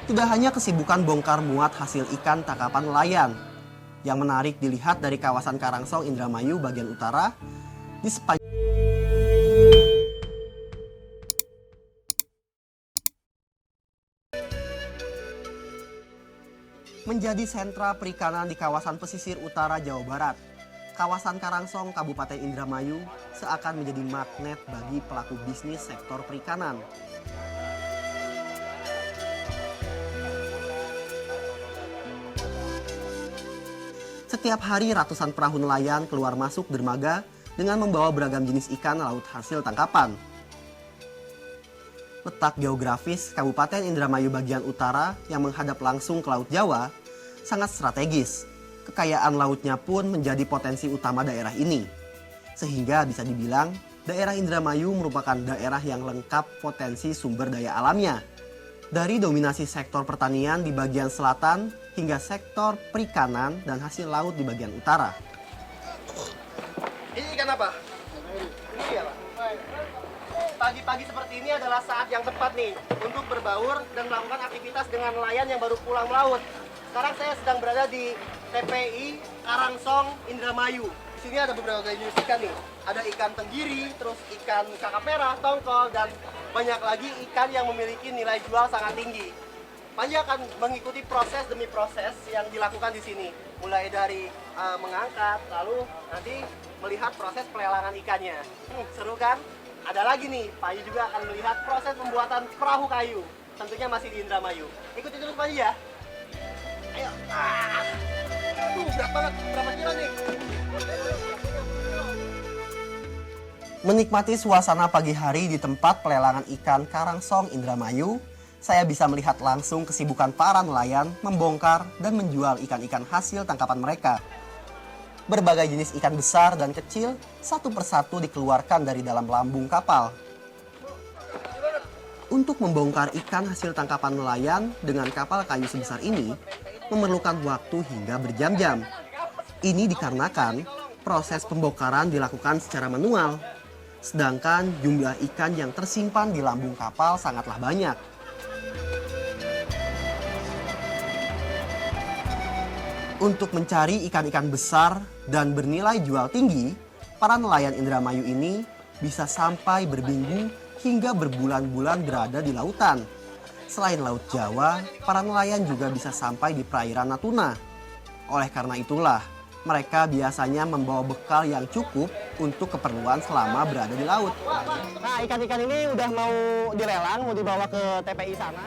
Tidak hanya kesibukan bongkar muat hasil ikan tangkapan nelayan. Yang menarik dilihat dari kawasan Karangsong Indramayu bagian utara di sepanjang menjadi sentra perikanan di kawasan pesisir utara Jawa Barat. Kawasan Karangsong, Kabupaten Indramayu seakan menjadi magnet bagi pelaku bisnis sektor perikanan. Setiap hari ratusan perahu nelayan keluar masuk dermaga dengan membawa beragam jenis ikan laut hasil tangkapan. Letak geografis Kabupaten Indramayu bagian utara yang menghadap langsung ke Laut Jawa sangat strategis. Kekayaan lautnya pun menjadi potensi utama daerah ini. Sehingga bisa dibilang daerah Indramayu merupakan daerah yang lengkap potensi sumber daya alamnya. Dari dominasi sektor pertanian di bagian selatan hingga sektor perikanan dan hasil laut di bagian utara. Ini ikan apa? Ini ya, Pak. Pagi-pagi seperti ini adalah saat yang tepat nih untuk berbaur dan melakukan aktivitas dengan nelayan yang baru pulang melaut. Sekarang saya sedang berada di TPI Karangsong Indramayu. Di sini ada beberapa jenis ikan nih. Ada ikan tenggiri, terus ikan kakap merah, tongkol, dan banyak lagi ikan yang memiliki nilai jual sangat tinggi. Panji akan mengikuti proses demi proses yang dilakukan di sini. Mulai dari mengangkat, lalu nanti melihat proses pelelangan ikannya. Seru kan? Ada lagi nih, Panji juga akan melihat proses pembuatan perahu kayu. Tentunya masih di Indramayu. Ikuti terus Panji ya. Ayo. Berat banget. Berapa kilo nih? Menikmati suasana pagi hari di tempat pelelangan ikan Karangsong Indramayu, saya bisa melihat langsung kesibukan para nelayan membongkar dan menjual ikan-ikan hasil tangkapan mereka. Berbagai jenis ikan besar dan kecil satu persatu dikeluarkan dari dalam lambung kapal. Untuk membongkar ikan hasil tangkapan nelayan dengan kapal kayu sebesar ini memerlukan waktu hingga berjam-jam. Ini dikarenakan proses pembongkaran dilakukan secara manual, sedangkan jumlah ikan yang tersimpan di lambung kapal sangatlah banyak. Untuk mencari ikan-ikan besar dan bernilai jual tinggi, para nelayan Indramayu ini bisa sampai berminggu hingga berbulan-bulan berada di lautan. Selain Laut Jawa, para nelayan juga bisa sampai di perairan Natuna. Oleh karena itulah, mereka biasanya membawa bekal yang cukup untuk keperluan selama berada di laut. Nah, ikan-ikan ini udah mau dilelang, mau dibawa ke TPI sana.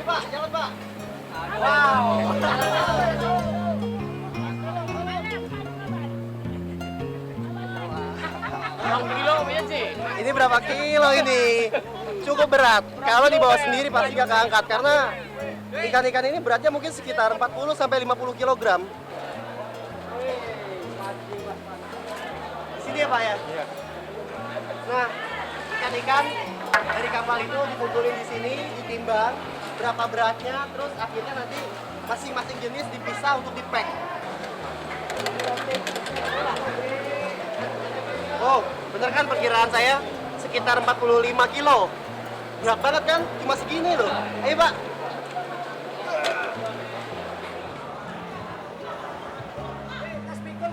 Pak, jangan Pak. Wow. Ini berapa kilo ini? Cukup berat. Kalau dibawa sendiri pasti gak keangkat karena ikan-ikan ini beratnya mungkin sekitar 40 sampai 50 kg. Di sini ya Pak ya? Iya. Nah, ikan-ikan dari kapal itu dikumpulin di sini, ditimbang berapa beratnya, terus akhirnya nanti masing-masing jenis dipisah untuk di-pack. Oh, bener kan perkiraan saya? Sekitar 45 kilo. Berat banget kan? Cuma segini loh. Ayo Pak.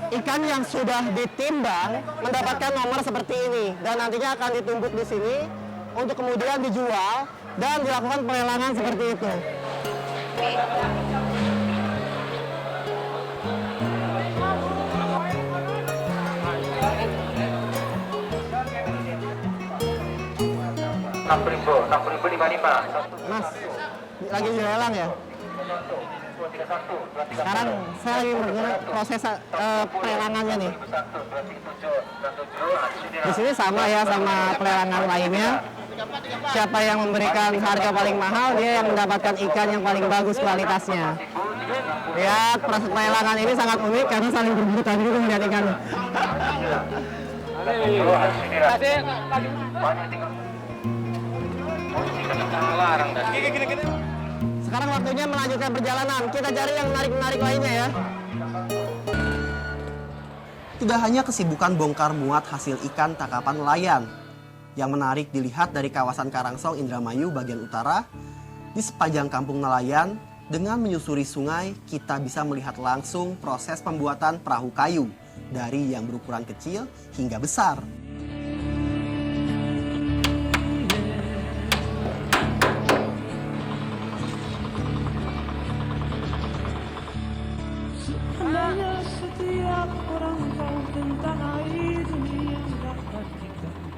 Ikan yang sudah ditimbang mendapatkan nomor seperti ini dan nantinya akan ditumbuk di sini untuk kemudian dijual dan dilakukan pelelangan seperti itu. Mas, lagi dilelang ya? Sekarang saya lagi mengenai proses pelelangannya nih. Di sini sama ya sama pelelangan lainnya. Siapa yang memberikan harga paling mahal, dia yang mendapatkan ikan yang paling bagus kualitasnya. Lihat, proses pelelangan ini sangat unik karena saling berebutan gitu melihat ikan. Sekarang waktunya melanjutkan perjalanan. Kita cari yang menarik-menarik lainnya ya. Tidak hanya kesibukan bongkar muat hasil ikan tangkapan nelayan. Yang menarik dilihat dari kawasan Karangsong Indramayu bagian utara, di sepanjang kampung nelayan, dengan menyusuri sungai, kita bisa melihat langsung proses pembuatan perahu kayu dari yang berukuran kecil hingga besar.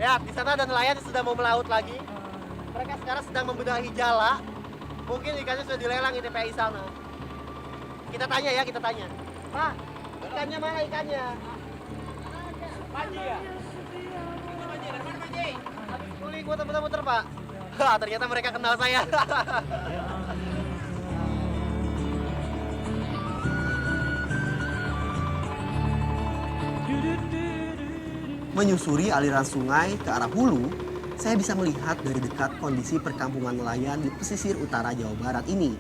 Ya, di sana ada nelayan yang sudah mau melaut lagi. Mereka sekarang sedang membenahi jala. Mungkin ikannya sudah dilelang di TPI sana. Kita tanya ya, kita tanya. Pak, ikannya mana ikannya? Panji ya? Itu Panji, dari mana Panji? Habis kuling gua muter-muter Pak. Wah, ternyata mereka kenal saya. Menyusuri aliran sungai ke arah hulu, saya bisa melihat dari dekat kondisi perkampungan nelayan di pesisir utara Jawa Barat ini.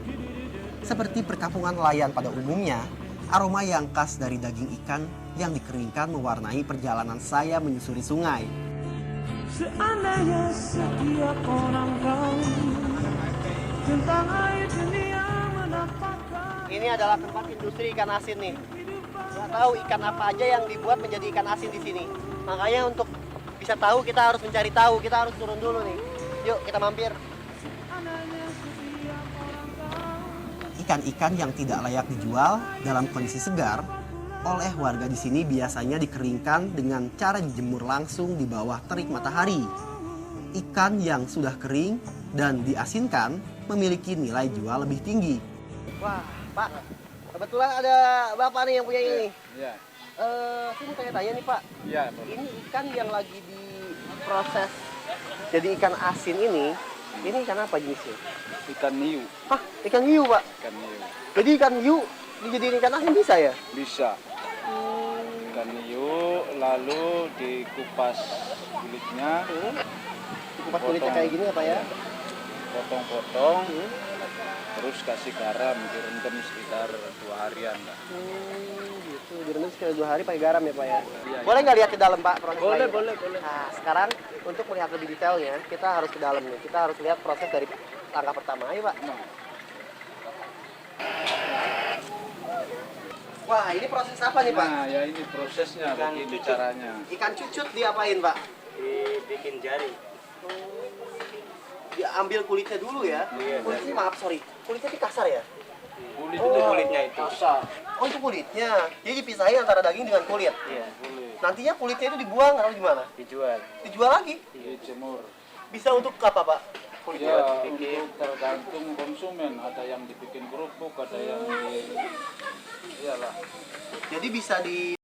Seperti perkampungan nelayan pada umumnya, aroma yang khas dari daging ikan yang dikeringkan mewarnai perjalanan saya menyusuri sungai. Seandainya setiap orang tahu tentang air dunia mendapatkan. Ini adalah tempat industri ikan asin nih. Nggak tahu ikan apa aja yang dibuat menjadi ikan asin di sini. Makanya untuk bisa tahu kita harus mencari tahu, kita harus turun dulu nih. Yuk kita mampir. Ikan-ikan yang tidak layak dijual dalam kondisi segar oleh warga di sini biasanya dikeringkan dengan cara dijemur langsung di bawah terik matahari. Ikan yang sudah kering dan diasinkan memiliki nilai jual lebih tinggi. Wah, Pak, kebetulan ada Bapak nih yang punya ini. Iya. Saya mau tanya-tanya nih Pak. Iya. Ini ikan yang lagi diproses jadi ikan asin ini ikan apa jenisnya? Ikan hiu. Hah, ikan hiu Pak? Ikan hiu. Jadi ikan hiu dijadiin ikan asin bisa ya? Bisa. Ikan hiu lalu dikupas kulitnya. Kupas kulitnya kayak gini ya Pak ya? Potong-potong. Terus kasih garam, direndam sekitar 2 harian lah. Gitu. Direndam sekitar 2 hari pakai garam ya Pak ya? Iya, Boleh nggak lihat ke dalam Pak proses Boleh, lainnya? boleh. Nah, sekarang untuk melihat lebih detailnya, kita harus ke dalam nih. Kita harus lihat proses dari langkah pertama. Ayo Pak. Nah, Wah, ini proses apa nih Pak? nah, ya ini prosesnya, begini caranya. Ikan cucut diapain Pak? Dibikin jari. Diambil kulitnya dulu ya? Iya, Kulitnya maaf, sorry. Kulitnya ini kasar ya? Kulit Itu kulitnya itu. Oh, itu kulitnya. Jadi dipisahin antara daging dengan kulit. Iya, Nantinya kulitnya itu dibuang atau gimana? dijual. Dijual lagi? dijemur. Bisa untuk apa Pak? Kulitnya? Ya, untuk tergantung konsumen. Ada yang dibikin kerupuk, ada yang iyalah. Jadi bisa di